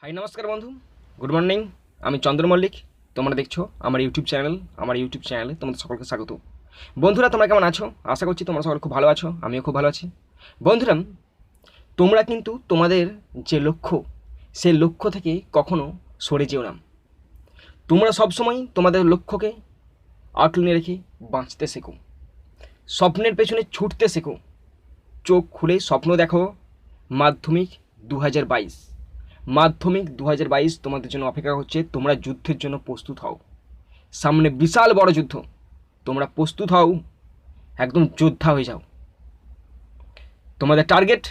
High নমস্কার বন্ধু, good morning. আমি চন্দ্র মল্লিক। তোমরা দেখছো আমার ইউটিউব চ্যানেলে তোমাদের সকলকে স্বাগত। বন্ধুরা, তোমরা কেমন আছো? আশা করছি তোমরা সকল খুব ভালো আছো, আমিও খুব ভালো আছি। বন্ধুরা, তোমরা কিন্তু তোমাদের যে লক্ষ্য, সেই লক্ষ্য থেকে কখনো সরে যেও না। তোমরা সবসময় তোমাদের লক্ষ্যকে আঁকড়ে রেখে বাঁচতে শেখো, স্বপ্নের পেছনে ছুটতে শেখো। চোখ খুলে স্বপ্ন দেখো। মাধ্যমিক 2022 তোমাদের জন্য অপেক্ষা করছে। তোমরা যুদ্ধের জন্য প্রস্তুত হও। সামনে বিশাল বড় যুদ্ধ, তোমরা প্রস্তুত হও, একদম যোদ্ধা হয়ে যাও। তোমাদের টার্গেট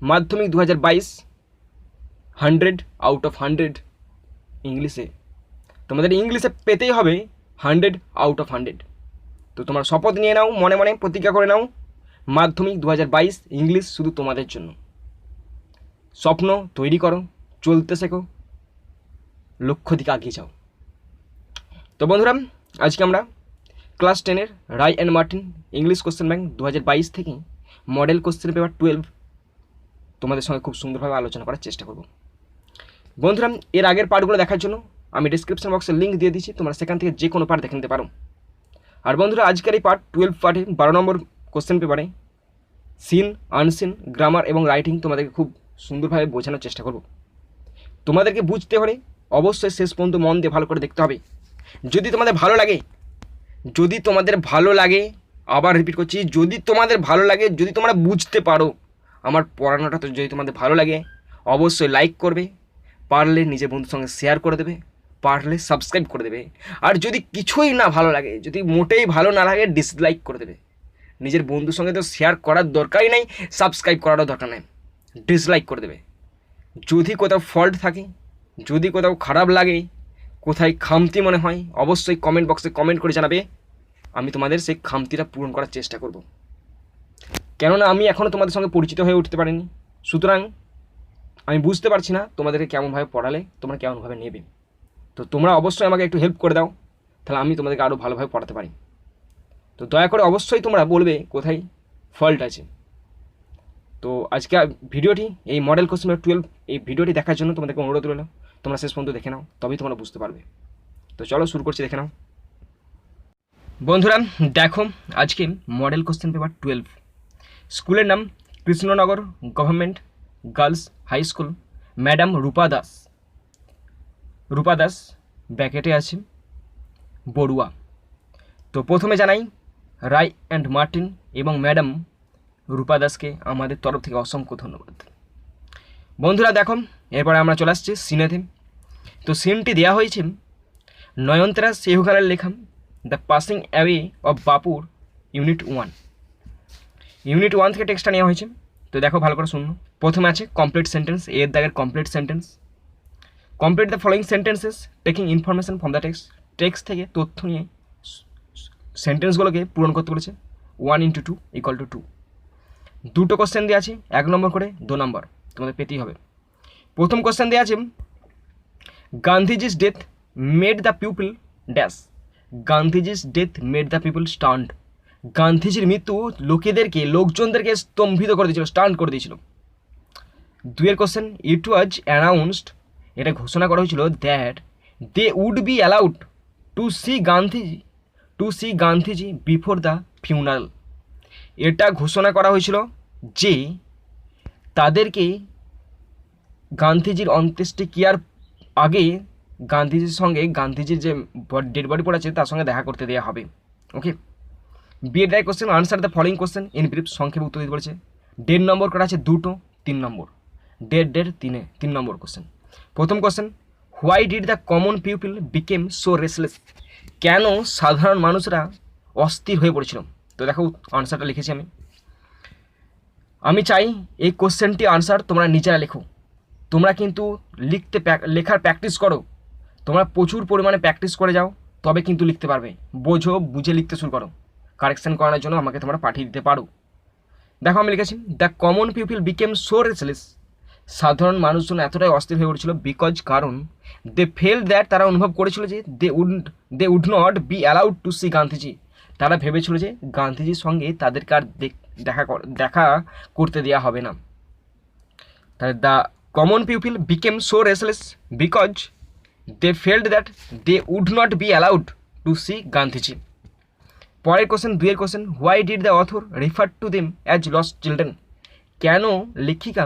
মাধ্যমিক 2022 100 আউট অফ 100 ইংলিশে। তোমাদের ইংলিশে পেতেই হবে 100 আউট অফ 100। তো তোমরা শপথ নিয়ে নাও, মনে মনে প্রতিজ্ঞা করে নাও, মাধ্যমিক 2022 ইংলিশ শুধু তোমাদের জন্য। স্বপ্ন তৈরি করো, চলতে শেখো, লক্ষ্য দিকে এগিয়ে যাও। তো বন্ধুরা, আজকে আমরা ক্লাস 10-এর Ray and Martin English question bank 2022 থেকে মডেল কোশ্চেন পেপার 12 তোমাদের সঙ্গে খুব সুন্দরভাবে আলোচনা করার চেষ্টা করব। বন্ধুরা, এর আগের পার্টগুলো দেখার জন্য আমি ডিসক্রিপশন বক্সে লিঙ্ক দিয়ে দিচ্ছি, তোমরা সেখান থেকে যে কোনো পার্ট দেখে নিতে পারো। আর বন্ধুরা, আজকের এই পার্ট 12 পার্টে 12 নম্বর কোশ্চেন পেপারে সিন, আনসিন, গ্রামার এবং রাইটিং তোমাদেরকে খুব সুন্দরভাবে বোঝানোর চেষ্টা করব। তোমাদেরকে বুঝতে হলে অবশ্যই শেষ পর্যন্ত মন দিয়ে ভালো করে দেখতে হবে। যদি তোমাদের ভালো লাগে, আবার রিপিট করছি, যদি তোমাদের ভালো লাগে, যদি তোমরা বুঝতে পারো আমার পড়ানোটা, তো যদি তোমাদের ভালো লাগে অবশ্যই লাইক করবে, পারলে নিজের বন্ধুর সঙ্গে শেয়ার করে দেবে, পারলে সাবস্ক্রাইব করে দেবে। আর যদি কিছুই না ভালো লাগে, যদি মোটেই ভালো না লাগে, ডিসলাইক করে দেবে। নিজের বন্ধুর সঙ্গে তো শেয়ার করার দরকারই নেই, সাবস্ক্রাইব করারও দরকার নেই, ডিসলাইক করে দেবে। যদি কোথাও ফল্ট থাকে, যদি কোথাও খারাপ লাগে, কোথায় খামতি মনে হয়, অবশ্যই কমেন্ট বক্সে কমেন্ট করে জানাবে। আমি তোমাদের সেই খামতিটা পূরণ করার চেষ্টা করব। কেননা আমি এখনও তোমাদের সঙ্গে পরিচিত হয়ে উঠতে পারিনি, সুতরাং আমি বুঝতে পারছি না তোমাদেরকে কেমনভাবে পড়ালে তোমরা কেমনভাবে নেবে। তো তোমরা অবশ্যই আমাকে একটু হেল্প করে দাও, তাহলে আমি তোমাদেরকে আরও ভালোভাবে পড়াতে পারি। তো দয়া করে অবশ্যই তোমরা বলবে কোথায় ফল্ট আছে। তো আজকে ভিডিওটি, এই মডেল কোশ্চেন 12 এই ভিডিওটি দেখার জন্য তোমাদেরকে অনুরোধ রইল, তোমরা শেষ পর্যন্ত দেখে নাও, তবেই তোমরা বুঝতে পারবে। তো চলো শুরু করছি, দেখে নাও। বন্ধুরা দেখো, আজকে মডেল কোশ্চেন পেপার 12। স্কুলের নাম Krishnanagar government girls high school, madam Rupa Das ব্র্যাকেটে আছে বড়ুয়া। তো প্রথমে জানাই রায় অ্যান্ড মার্টিন এবং ম্যাডাম রূপা দাসকে আমাদের তরফ থেকে অসংখ্য ধন্যবাদ। বন্ধুরা দেখো, এরপরে আমরা চলে আসছি সিনেতে। তো সিনটি দেওয়া হয়েছে নয়নতারা সেহুগালের লেখা দ্য পাসিং অ্যাওয়ে অফ বাপুর ইউনিট 1 থেকে টেক্সটটা নেওয়া হয়েছে। তো দেখো ভালো করে শুনো। প্রথমে আছে কমপ্লিট সেন্টেন্স, এর দাগের complete sentence. Complete the following sentences taking information from the text থেকে তথ্য নিয়ে সেন্টেন্সগুলোকে পূরণ করতে বলেছে। 1 × 2 = 2। দুটো কোশ্চেন দেওয়া আছে, 1 নম্বর করে 2 নম্বর তোমাদের পেতেই হবে। প্রথম কোশ্চেন দেওয়া আছে Gandhiji's death made the people dash. Gandhiji's death made the people stand. গান্ধীজির মৃত্যু লোকজনদেরকে স্তম্ভিত করে দিয়েছিল, স্টান্ড করে দিয়েছিল। 2 কোশ্চেন, ইট ওয়াজ অ্যানাউন্সড, এটা ঘোষণা করা হয়েছিল, that they would be allowed to see Gandhiji before the funeral. এটা ঘোষণা করা হয়েছিল যে তাদেরকে গান্ধীজির অন্ত্যেষ্টিক্রিয়ার আগে গান্ধীজির সঙ্গে, গান্ধীজির যে ডেড বডি পড়ে আছে তার সঙ্গে দেখা করতে দেওয়া হবে। Okay, BEd question, answer the following question in brief, সংক্ষেপে উত্তর দিতে বলেছে। 1.5 নম্বর করা আছে 2টো, 3 নম্বর, 3 নম্বর কোশ্চেন। প্রথম কোশ্চেন, why did the common people became so restless. কেন সাধারণ মানুষরা অস্থির হয়ে পড়েছিল। তো দেখো আনসারটা লিখেছি আমি চাই এই কোশ্চেনটি আনসার তোমরা নিজেরা লেখো। তোমরা কিন্তু লেখার প্র্যাকটিস করো, তোমরা প্রচুর পরিমাণে প্র্যাকটিস করে যাও, তবে কিন্তু লিখতে পারবে। বুঝে লিখতে শুরু করো, কারেকশান করানোর জন্য আমাকে তোমরা পাঠিয়ে দিতে পারো। দেখো আমি লিখেছি, the common people became so restless, সাধারণ মানুষজন এতটাই অস্থির হয়ে উঠছিল, বিকজ কারণ দে ফেল দ্যাট, তারা অনুভব করেছিল যে they would not be allowed to see Gandhiji, তারা ভেবেছিল যে গান্ধীজির সঙ্গে তাদেরকে আর দেখা করতে দেওয়া হবে না। তাহলে the common people became so restless because they felt that they would not be allowed to see Gandhiji. পরের কোশ্চেন, দুইয়ের question, why did the author refer to them as lost children? কেন লেখিকা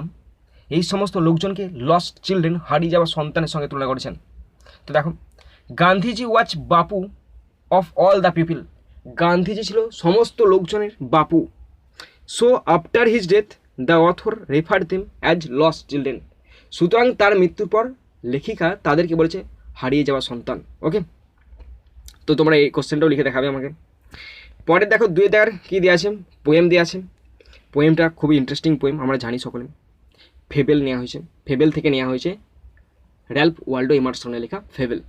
এই সমস্ত লোকজনকে লস্ট চিলড্রেন, হারিয়ে যাওয়া সন্তানের সঙ্গে তুলনা করেছেন? তো দেখো, গান্ধীজি ওয়াজ বাপু of all the people. Gandhiji ছিল সমস্ত লোকজনের বাপু। So after his death the author refer them as lost children. সুতরাং তার মৃত্যুর পর লেখিকা তাদেরকে বলেছে হারিয়ে যাওয়া সন্তান। ওকে, তো তোমরা এই কোশ্চেনটাও লিখে দেখাবে আমাকে। পরে দেখো, দুই দেখার কী দেওয়া আছে, পোয়েম দেওয়া আছে। পোয়েমটা খুবই ইন্টারেস্টিং পোয়েম, আমরা জানি সকলে। ফেবেল নেওয়া হয়েছে, ফেবেল থেকে নেওয়া হয়েছে, র্যালফ ওয়াল্ডো এমারসনের লেখা ফেবেল।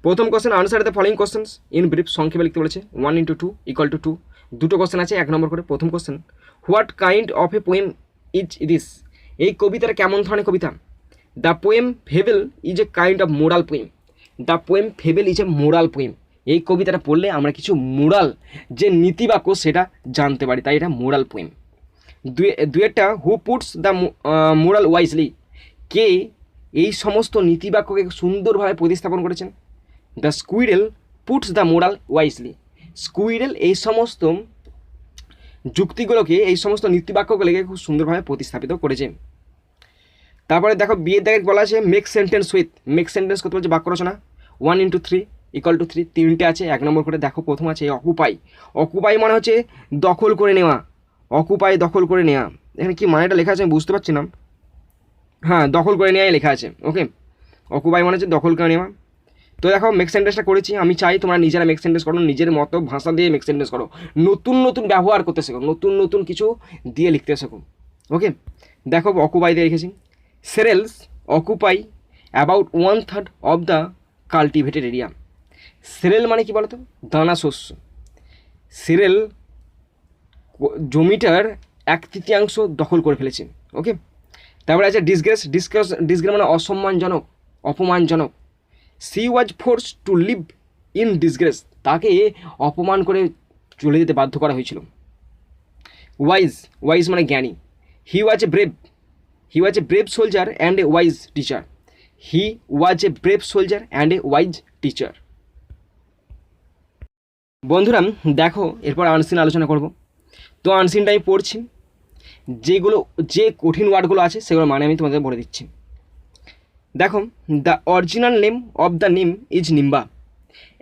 প্রথম question, answer the following questions in brief, সংক্ষেপে লিখতে বলেছে। 1 × 2 = 2, দুটো কোশ্চেন আছে 1 নম্বর করে। প্রথম question, what kind of a poem is this? এই কবিতাটা কেমন ধরনের কবিতা? The poem fable is a kind of moral poem. The poem fable is a moral poem. এই কবিতাটা পড়লে আমরা কিছু মোরাল, যে নীতিবাক্য, সেটা জানতে পারি, তাই এটা মোরাল পোয়েম। দুয়েরটা, who puts the moral wisely? কে এই সমস্ত নীতিবাক্যকে সুন্দরভাবে প্রতিস্থাপন করেছেন? The squirrel puts the moral wisely. Squirrel এই সমস্ত যুক্তিগুলোকে, এই সমস্ত নীতিবাক্যগুলোকে খুব সুন্দরভাবে প্রতিস্থাপিত করেছে। তারপরে দেখো, বিয়ের দাগে বলা আছে make sentence with. Make sentence করতে বলছে বাক্য রচনা। 1 × 3 = 3, তিনটে আছে 1 নম্বর করে। দেখো, প্রথম আছে অকুপাই। অকুপাই মানে হচ্ছে দখল করে নেওয়া। অকুপাই দখল করে নেওয়া। এখানে কি মানেটা লেখা আছে আমি বুঝতে পারছি না। হ্যাঁ, দখল করে নেওয়াই লেখা আছে। ওকে, অকুপাই মানে হচ্ছে দখল করে নেওয়া। তো দেখো, মেক সেন্টেন্সটা করেছি। আমি চাই তোমরা নিজেরা মেক সেন্টেন্স করো, নিজের মতো ভাষা দিয়ে মেক সেন্টেন্স করো, নতুন নতুন ব্যবহার করতে শেখো, নতুন নতুন কিছু দিয়ে লিখতে শেখো। ওকে, দেখো অকুপাই দিয়ে লিখেছি। Cereals occupy about 1/3 of the cultivated area. Cereal মানে কি বলতো? দানা শস্য। সেরেল জমিটার 1/3 দখল করে ফেলেছে। ওকে, তারপরে আছে ডিসগ্রেস। ডিসগ্রেস মানে অসম্মানজনক, অপমানজনক। C was force to live in disgrace. তাকে অপমান করে চলে যেতে বাধ্য করা হয়েছিল। ওয়াইজ মানে জ্ঞানী। He was a brave soldier and a wise teacher. He was a brave soldier and a wise teacher. বন্ধুরা দেখো, এরপর আনসিন আলোচনা করব। তো আনসিনটা আমি পড়ছি, যে কঠিন ওয়ার্ডগুলো আছে সেগুলো মানে আমি তোমাদের বলে দিচ্ছি। দেখো, the original name of the neem is nimba.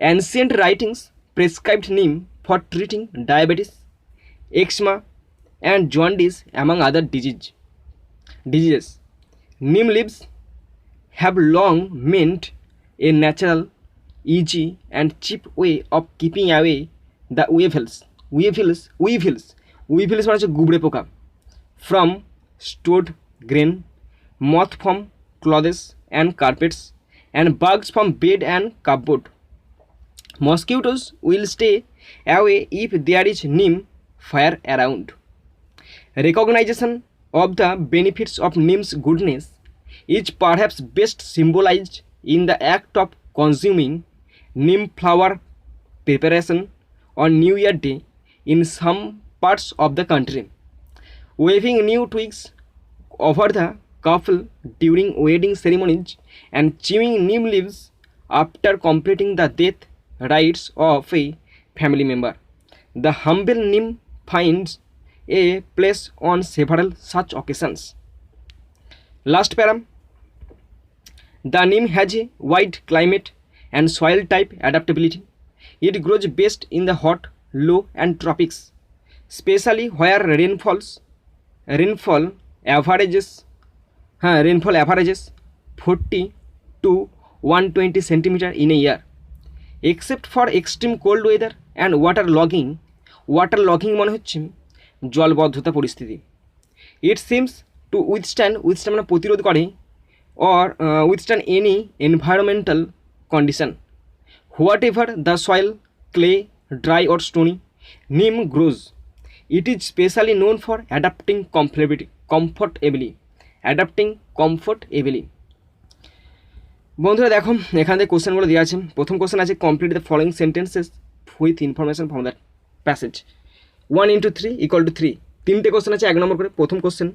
Ancient writings prescribed neem for treating diabetes, eczema and jaundice among other diseases. Neem leaves have long meant a natural, easy and cheap way of keeping away the weevils মানে হচ্ছে গুবড়ে পোকা, from stored grain, moth from clothes and carpets, and bugs from bed and cupboard. Mosquitoes will stay away if there is neem fire around. Recognition of the benefits of neem's goodness is perhaps best symbolized in the act of consuming neem flower preparation on New Year Day in some parts of the country. Waving new twigs over the couple during wedding ceremonies and chewing neem leaves after completing the death rites of a family member. The humble neem finds a place on several such occasions. Last param. The neem has a wide climate and soil type adaptability. It grows best in the hot, low and tropics, especially where rainfall averages 40 to 120 centimeter in a year. Except for extreme cold weather and waterlogging মানে হচ্ছে জলবদ্ধতা পরিস্থিতি। It seems to withstand মানে প্রতিরোধ করে, or withstand any environmental condition. Whatever the soil, clay, dry or stony, neem grows. It is specially known for adapting comfortably. বন্ধুরা দেখো, এখান থেকে কোশ্চেনগুলো দেওয়া আছে। প্রথম কোশ্চেন আছে complete the following sentences with information from that passage. 1 × 3 = 3, তিনটে কোশ্চেন আছে 1 নম্বর করে। প্রথম question,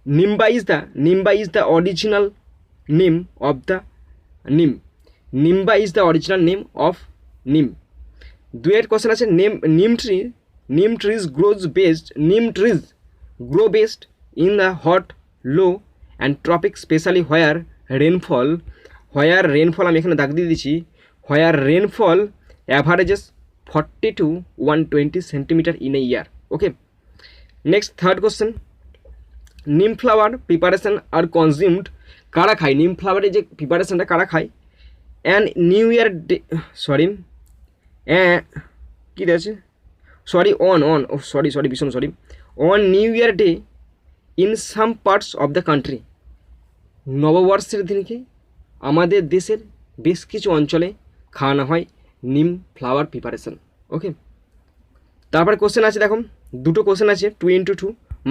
Nimba is the original name of the neem. Nimba is the original name of neem. দুয়ের কোশ্চেন আছে neem trees grow best in the hot, low and tropic, specially where rainfall আমি এখানে দাগ দিয়ে দিচ্ছি, where rainfall averages 40 to 120 centimeter in a year. Okay, next third question, neem flower preparation are consumed, কারা খায় নিম ফ্লাওয়ারের যে প্রিপারেশনটা কারা খায়, অ্যান্ড নিউ ইয়ার ডে কী আছে on new year day in some parts of the country, নববর্ষের দিনকে আমাদের দেশের বেশ কিছু অঞ্চলে খাওয়ানো হয় নিম ফ্লাওয়ার প্রিপারেশন। ওকে, তারপরে কোশ্চেন আছে, দেখো দুটো কোশ্চেন আছে 2x2,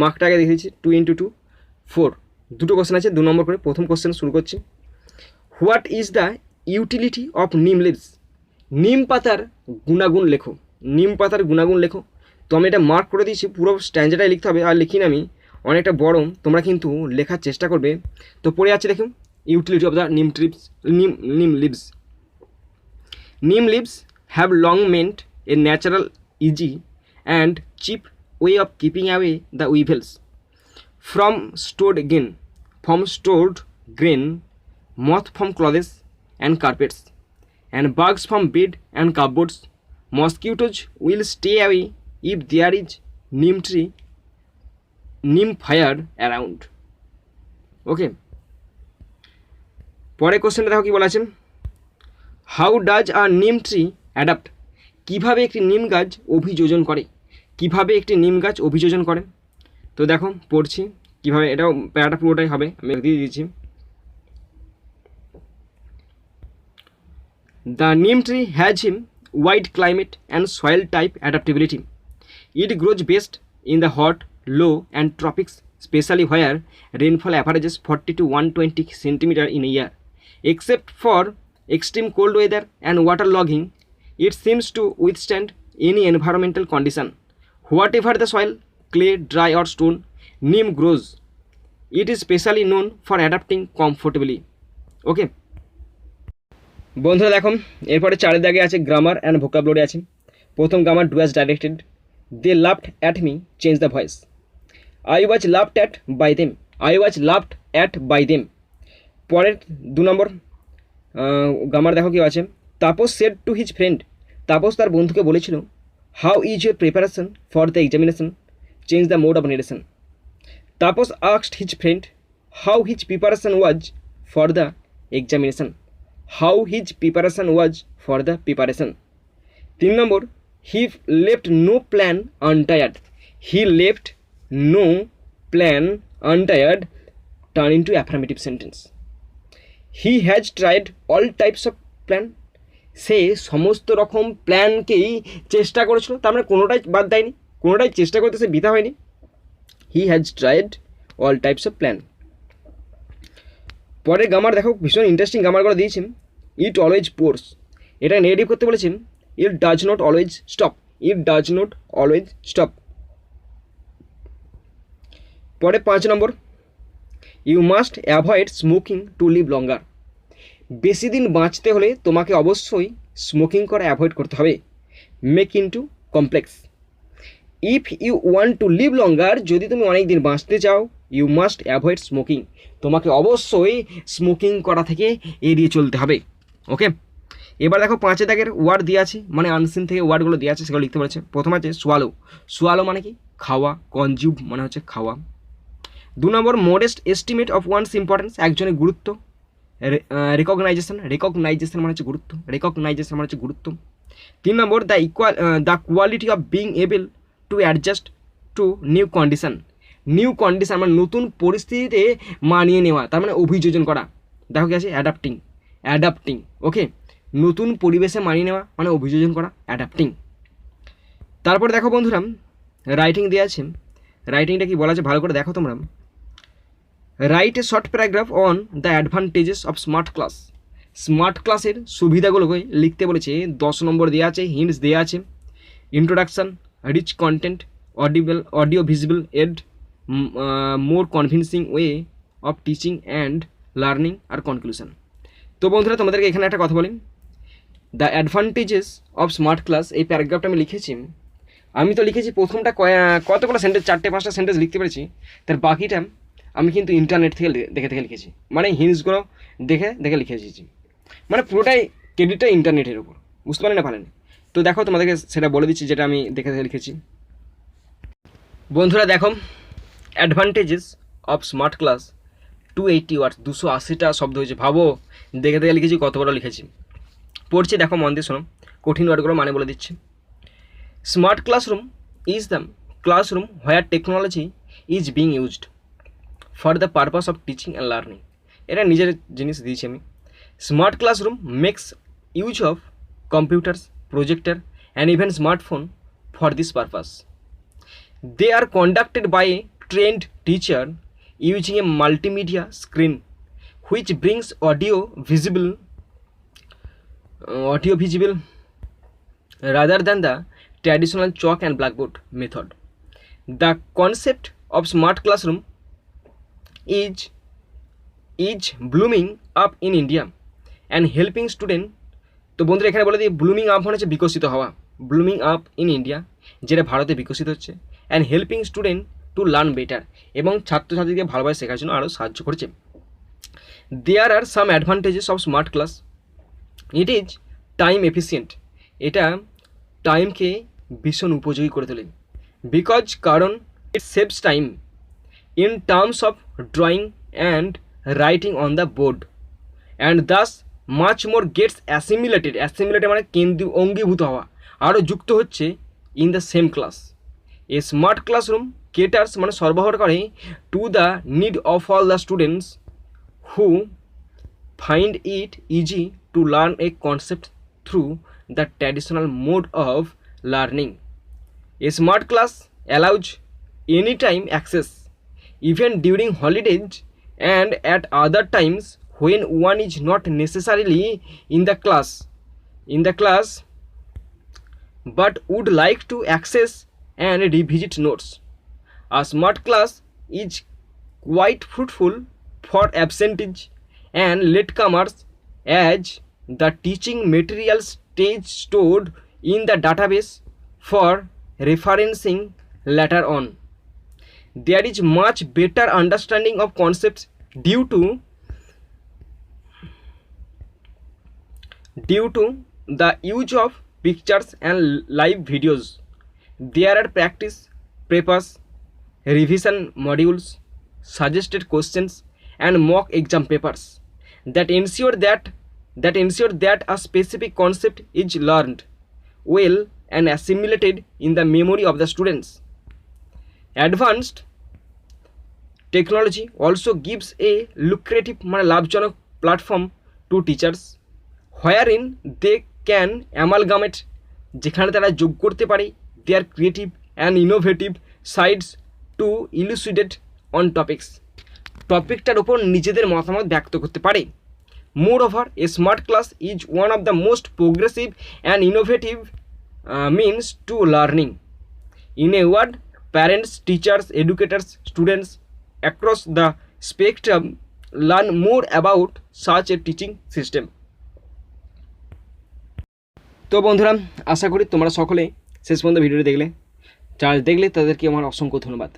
মার্কটা আগে দেখেছি 2x2 4, দুটো কোশ্চেন আছে 2 নম্বর করে। প্রথম কোশ্চেন শুরু করছি, what is the utility of নিম লিভস, নিম পাতার গুণাগুণ লেখো, নিম পাতার গুণাগুণ লেখো। তো আমি এটা মার্ক করে দিয়েছি, পুরো স্ট্যান্ডার্ডটাই লিখতে হবে, আর লিখিনি আমি অনেকটা বড়, তোমরা কিন্তু লেখার চেষ্টা করবে। তো পড়ে আছে দেখুন, ইউটিলিটি অফ দ্য নিম leaves. Neem leaves have long meant a natural, easy and cheap way of keeping away the weevils from stored grain, moth from clothes and carpets, and bugs from bed and cupboards. Mosquitoes will stay away if there is neem fire around. Okay, পরে কোশ্চেনটা দেখো কি বলা আছে, how does a নিম tree adapt, কীভাবে একটি নিম গাছ অভিযোজন করে, তো দেখো পড়ছি কীভাবে, এটাও প্যারাটা পুরোটাই হবে, আমি দিয়ে দিয়েছি। দ্য নিম tree has wide climate and soil type adaptability, it grows best in the hot, low and ট্রপিক্স, specially where rainfall অ্যাভারেজেস 40 to 120 centimeter in a year. Except for extreme cold weather and waterlogging, it seems to withstand any environmental condition. Whatever the soil, clay, dry or stone, neem grows. It is specially known for adapting comfortably. Okay, বন্ধুরা দেখো এরপরে 4 দাগে আছে grammar and vocabulary আছে। প্রথম grammar, do as directed, they laughed at me, change the voice, I was laughed at by them. পরের 2 নম্বর grammar দেখো কি আছে, Tapas said to his friend, Tapas তার বন্ধুকে বলেছিল, how is your preparation for the examination, change the mode of narration. Tapas asked his friend how his preparation was for the examination, how his preparation was for the preparation. 3 নম্বর, he left no plan untired, হি লেফট no plan untired, turn into affirmative sentence. He has tried all types of plan, সে সমস্ত রকম প্ল্যানকেই চেষ্টা করেছিল, তার মানে কোনোটাই বাদ দেয়নি, কোনোটাই চেষ্টা করতে সে বৃথা হয়নি। He has tried all types of plan. পরের গ্রামার দেখো ভীষণ ইন্টারেস্টিং গ্রামারগুলো দিয়েছেন, ইট অলওয়েজ পোর্স, এটা নেগেটিভ করতে বলেছেন, it does not always stop. পরে 5 নম্বর, you must avoid smoking to live longer, বেশি দিন বাঁচতে হলে তোমাকে অবশ্যই স্মোকিং করা অ্যাভয়েড করতে হবে। Make into complex, if you want to live longer, যদি তুমি অনেক দিন বাঁচতে চাও, ইউ মাস্ট অ্যাভয়েড স্মোকিং, তোমাকে অবশ্যই স্মোকিং করা থেকে এড়িয়ে চলতে হবে। ওকে, এবার দেখো 5 দাগের ওয়ার্ড দিয়ে আছে, মানে আনসিন থেকে ওয়ার্ডগুলো দিয়ে আছে, সেগুলো লিখতে বলেছে। প্রথম আছে সোয়ালো মানে কি খাওয়া, কনজিউম মানে হচ্ছে খাওয়া। 2 নম্বর, modest estimate of one's importance, একজনের গুরুত্ব। রেকগনাইজেশন মানে হচ্ছে গুরুত্ব। 3 নম্বর, the quality of being able to adjust to new condition মানে নতুন পরিস্থিতিতে মানিয়ে নেওয়া, তার মানে অভিযোজন করা। দেখো কি আছে, অ্যাডাপ্টিং। ওকে, নতুন পরিবেশে মানিয়ে নেওয়া মানে অভিযোজন করা, অ্যাডাপ্টিং। তারপর দেখো বন্ধুরা রাইটিং দেওয়া আছে, রাইটিংটা কি বলা আছে ভালো করে দেখো তোমরা। Write a short paragraph on the advantages of smart ক্লাসের সুবিধাগুলোকে লিখতে বলেছে। 10 নম্বর দেওয়া আছে, হিন্টস দেওয়া আছে, introduction, rich content, audio visible aid, more convincing way of teaching and learning আর কনক্লুশন। তো বন্ধুরা তোমাদেরকে এখানে একটা কথা বলি, the advantages of smart class, এই প্যারাগ্রাফটা আমি লিখেছি, আমি তো লিখেছি প্রথমটা কতগুলো সেন্টেন্স, 4-5টা সেন্টেন্স লিখতে পেরেছি, তার বাকিটা আমি কিন্তু ইন্টারনেট থেকে দেখে লিখেছি, মানে হিন্টসগুলো দেখে লিখেছি, মানে পুরোটাই ক্রেডিটটা ইন্টারনেটের উপর, বুঝতে পারি না ভালো। তো দেখো তোমাদেরকে সেটা বলে দিচ্ছি যেটা আমি দেখে লিখেছি। বন্ধুরা দেখো, অ্যাডভান্টেজেস অফ স্মার্ট ক্লাস 280 ওয়ার্ডস, 280টা শব্দ হয়েছে, ভাবো দেখে লিখেছি, কত বড় লিখেছি। পড়ছি, দেখো মন দিয়ে শোনো, কঠিন ওয়ার্ডগুলো মানে বলে দিচ্ছি। Smart classroom is the classroom where technology is being used for the purpose of teaching and learning. এটা নিজের জিনিস দিয়েছি আমি। Smart classroom makes use of computers, projector and even smartphone for this purpose. They are conducted by a trained teacher using a multimedia screen which brings audio visible rather than the traditional chalk and blackboard method. The concept of smart classroom is blooming up in India and helping student. তো বন্ধুরা এখানে বলে দিই, blooming up মানে হচ্ছে বিকশিত হওয়া, blooming up in India, যেটা ভারতে বিকশিত হচ্ছে, and helping student to learn better, এবং ছাত্রছাত্রীকে ভালোভাবে শেখার জন্য আরও সাহায্য করছে। There are some advantages of smart class. It is time efficient, এটা টাইমকে ভীষণ উপযোগী করে তোলে, বিকজ কারণ it saves time in terms of drawing and writing on the board, and thus much more gets assimilated, মানে অঙ্গীভূত হওয়া, আরও যুক্ত হচ্ছে in the same class. A smart classroom caters মানে সরবরাহ করে to the need of all the students who find it easy to learn a concept through the traditional mode of learning. A smart class allows any time access even during holidays and at other Times when one is not necessarily in the class but would like to access and revisit notes. A smart class is quite fruitful for absentees and latecomers as the teaching material stays stored in the database for referencing later on. There is much better understanding of concepts due to the use of pictures and live videos. There are practice papers, revision modules, suggested questions and mock exam papers that ensure that a specific concept is learned well and assimilated in the memory of the students. Advanced technology also gives a lucrative লাভজনক platform to teachers wherein they can amalgamate, যেখানে তারা যোগ করতে পারে their creative and innovative sides to elucidate on টপিকটার ওপর নিজেদের মতামত ব্যক্ত করতে পারে। Moreover, a smart class is one of the most progressive and innovative means to learning. In a word, parents, teachers, educators, students across the spectrum learn more about such a teaching system. তো বন্ধুরা, আশা করি তোমরা সকলে শেষ পর্যন্ত ভিডিওটি দেখলে, যারা দেখলে তাদেরকে আমার অসংখ্য ধন্যবাদ।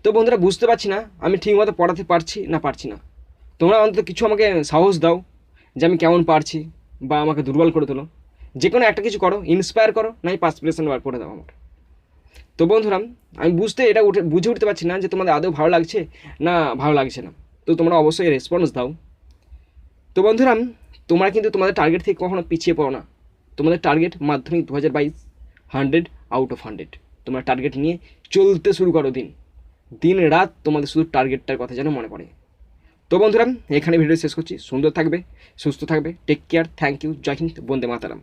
তো বন্ধুরা, বুঝতে পারছি না আমি ঠিকমতো পড়াতে পারছি না, তোমরা অন্তত কিছু আমাকে সাহস দাও যে আমি কেমন পারছি, বা আমাকে দুর্বল করে তোলো, যে কোনো একটা কিছু করো, ইন্সপায়ার করো, নাই পার্সপিরেশন বার করে দাও আমার। তো বন্ধুরা, আমি বুঝে উঠতে পারছি না যে তোমাদের আদৌ ভালো লাগছে না ভালো লাগছে না, তো তোমরা অবশ্যই রেসপন্স দাও। তো বন্ধুরা, তোমরা কিন্তু তোমাদের টার্গেট থেকে কখনো পিছিয়ে পড়ো না। তোমাদের টার্গেট মাধ্যমিক 2022 100 আউট অফ 100। তোমরা টার্গেট নিয়ে চলতে শুরু করো, দিন রাত তোমাদের শুধু টার্গেটটার কথা যেন মনে পড়ে। তো বন্ধুরা, এখানে ভিডিও শেষ করছি। সুন্দর থাকবে, সুস্থ থাকবে, take care, thank you, Jai Hind, Vande Mataram.